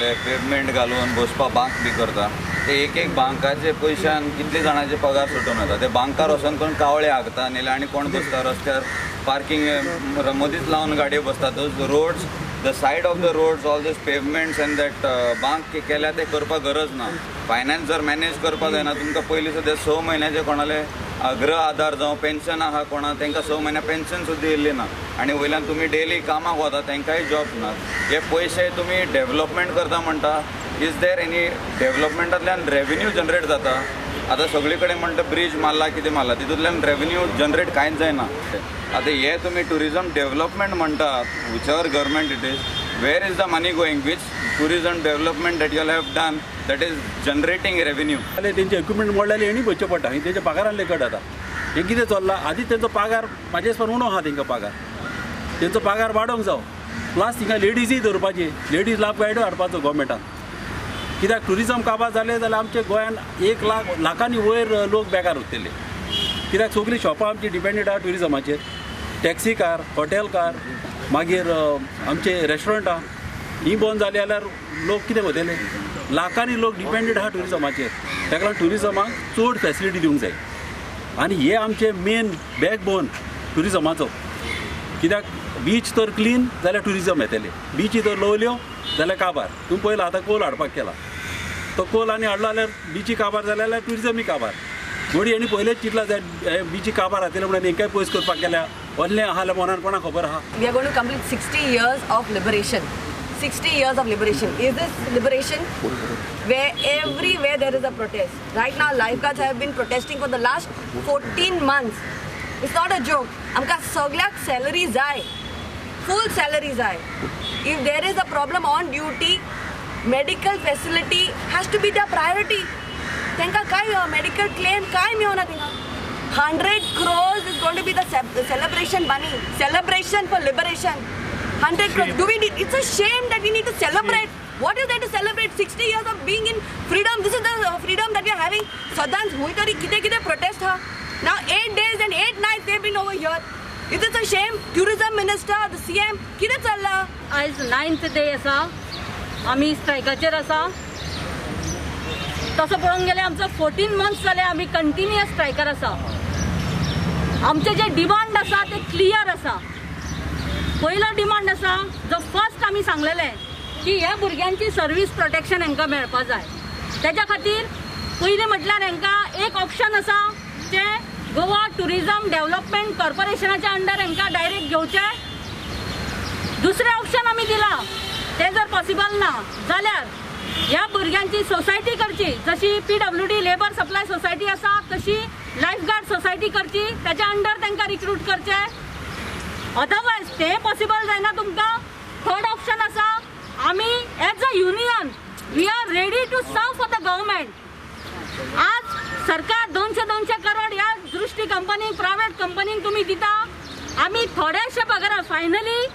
ते पेवमेंट घालून बसपा बांक बी करता ते एक बांकाचे पयशान कितले जाणांचे पगार सुटून येता ते बांकार वचून कोण कावळे हागता नाल्यार आनी कोण बसता रस्त्यार पार्किंग मदींच लावन गाडयो बसता those roads the side of the roads all this pavements and that बांक केल्या ते करपाक गरज ना फायनान्स जर मॅनेज करपाक जायना तुमकां पयलीं सुद्दां 6 म्हयन्याचे कोणाले गृह आधार जावं पेन्शन आहा कोणा तांकां 6 म्हयन्या पेन्शन सुद्दां येयल्ली ना आनी वयल्यान तुमी डेली कामाक वता तांकांय जॉब नात हे पयशे तुमी डेवलपमेंट करता म्हणटा इज देर एनी डेवलपमेंटांतल्यान रेवेन्यू जनरेट जाता आतां सगळे कडेन म्हणटा ब्रीज मारला कितें मारला तितूंतल्यान रेवेन्यू जनरेट कांयच जायना आतां हे तुमी ट्युरिजम डेवलपमेंट म्हणटात whichever government it is where is the money going which tourism development that you have done that is generating revenue तेंचे इक्विपमेंट मोडलेले हेणी भरचे पडटा ही तेंच्या पगारांतले कट जाता हे कितें चल्ला आदी तेंचो पगार म्हाजे हिसपान उणो आहा तेंकां पगार तेंचो पगार वाडोवंक जावो प्लस तिंगा लेडीजूय धरपाचे लेडीज लाभ गायडो हाडपाचो गोवोरमेंटान कित्याक ट्युरिजम काबार जालें जाल्यार आमच्या गोंयान 1 लाखांनी वयर लोक बेकार उरतले कित्याक सगळीं शॉपां आमची डिपेंडेड आहा ट्युरिजमाचेर टॅक्सी कार हॉटेल कार मागीर आमचे रेस्टॉरंटां ही बंद जाली जाल्यार लोक कितें करतले लाखांनी लोक डिपेंडेड आहा ट्युरिजमाचेर ताका लागून ट्युरिजमाक चड फॅसिलिटी दिवंक जाय आनी हे आमचे मेन बॅकबोन ट्युरिजमाचो कित्याक बीच तर क्लीन जाल्यार ट्युरिजम येतले बीची तर लवल्यो जाल्यार काबार तुम्ही पयला आतां कोल हाडपाक केला तो कोल आनी हाडलो जाल्यार बीची काबार जाल्यार ट्युरिजमूय काबार गोडी आनी पयलेच चिंतला जाय बीची काबार जातले म्हणून हेंकाय पयस करपाक केल्या व्हडलें आहा जाल्यार मनान कोणाक खबर आहा We are going to complete 60 years of liberation. 60 years of liberation. Is this liberation? Where everywhere there is a protest. Right now, lifeguards have been protesting for the last 14 months. It's not a joke. आमकां सगळ्याक salary जाय, full salary जाय. If there is a problem on duty, medical facility has to be the priority. तांकां काय medical claim काय मेळना तांकां. 100 crores is going to be the celebration money. Celebration for liberation. 100 crores. Do we need? It's a shame that we need to celebrate. What is there to celebrate? 60 years of being in freedom. This is the freedom that we are having. Sadan hui tari kite protest ha. Now 8 days and 8 nights they've been over here. Is it a shame? Tourism minister, the CM, kite challa? आज 9th day आसा आमी स्ट्रायकाचेर आसा तसं पळोवंक गेल्यार आमचो 14 months जाले आमी कंटिन्युअस स्ट्रायकार आसा आमचे जे डिमांड आसा ते क्लियर आसा पयलो डिमांड आसा जो फर्स्ट आमी सांगलेले की ह्या भुरग्यांची सर्वीस प्रोटेक्शन हांकां मेळपा जाय त्याच्या खातीर पयलीं म्हटल्यार हांकां एक ऑप्शन आसा जे गोवा टुरिजम डेव्हलपमेंट कॉर्पोरेशनाच्या अंडर हांकां डायरेक्ट घेवचे दुसरे ऑप्शन आमी दिला ते जर पॉसिबल ना जाल्यार ह्या भुरग्यांची सोसायटी करची जशी PWD लेबर सप्लाय सोसायटी आसा तशी लायफगार्ड सोसायटी करची त्याच्या अंडर तांकां रिक्रूट करचे अदरवायज ते पॉसिबल जायना तुमकां थर्ड ऑप्शन आसा आमी as a union we are ready to serve for the government आज सरकार 200 करोड ह्या दृष्टी कंपनी प्रायव्हेट कंपनीक तुमी दिता आमी थोड्याशे पगारार फायनली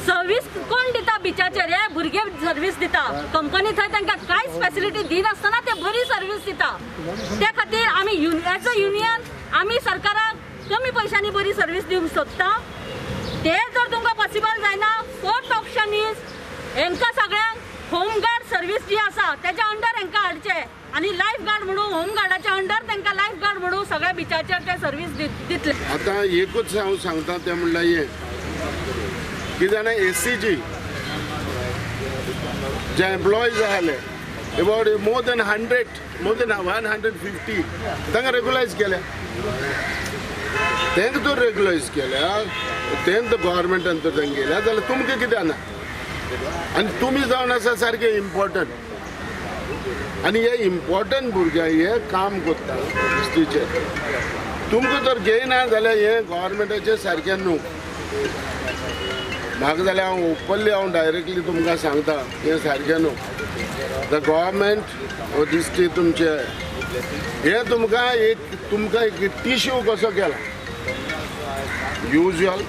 सर्वीस कोण दिता बिचाचेर हे भुरगे सर्वीस दिता कंपनी थंय तांकां कांयच फॅसिलिटी दिनासतना ते बरी सर्वीस दिता त्या खातीर आमी एज अ युनियन आमी सरकाराक कमी पयशांनी बरी सर्वीस दिवंक सोदता ते जर तुमकां पॉसिबल जायना फोर्थ ऑप्शन इज हांकां सगळ्यांक होमगार्ड सर्वीस जी आसा तेच्या अंडर हांकां हाडचे आनी लायफ गार्ड म्हणून होमगार्डाच्या अंडर तांकां लायफ गार्ड म्हणून सगळ्या बिचाचेर ते सर्वीस दितले आतां एकूच हांव सांगता तें म्हणल्यार हे कितें जाणां ACG जे एम्प्लॉयज आसले अबाउट मोर देन 150 तांकां रेग्युलायज केल्या तेंक जर रेग्युलायज केल्या तेंक गव्हर्मेंटान तर तांकां गेल्या जाल्यार तुमकां कितें ना आनी तुमी जावन आसा सारके इम्पॉर्टंट आनी हे इम्पॉर्टंट भुरग्यांक हे काम करता एसटीचेर तुमकां जर घेयना जाल्यार हे गव्हर्मेंटाचें सारकें न्हू म्हाका जाल्यार हांव ओपनली हांव डायरेक्टली तुमकां सांगता हें सारकें न्हू द गव्हर्मेंट हो दिसती तुमचे हे तुमकां एक टिश्यू कसो केला युजल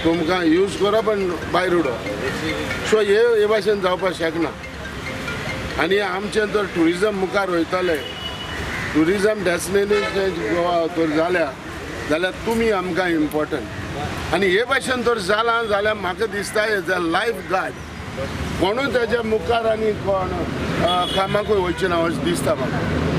तुमकां यूज करप आनी भायर उडोवप सो हे भाशेन जावपाक शकना आनी आमचें जर ट्युरिजम मुखार वयतलें ट्युरिजम डेस्टिनेशन गोवा तर जाल्यार तुमी आमकां इम्पॉर्टंट आनी हे भाशेन तर जालां जाल्यार म्हाका दिसता एज अ लायफ गार्ड कोणूच तेजे मुखार आनी कोण कामाकूय वयचे ना अशें दिसता म्हाका.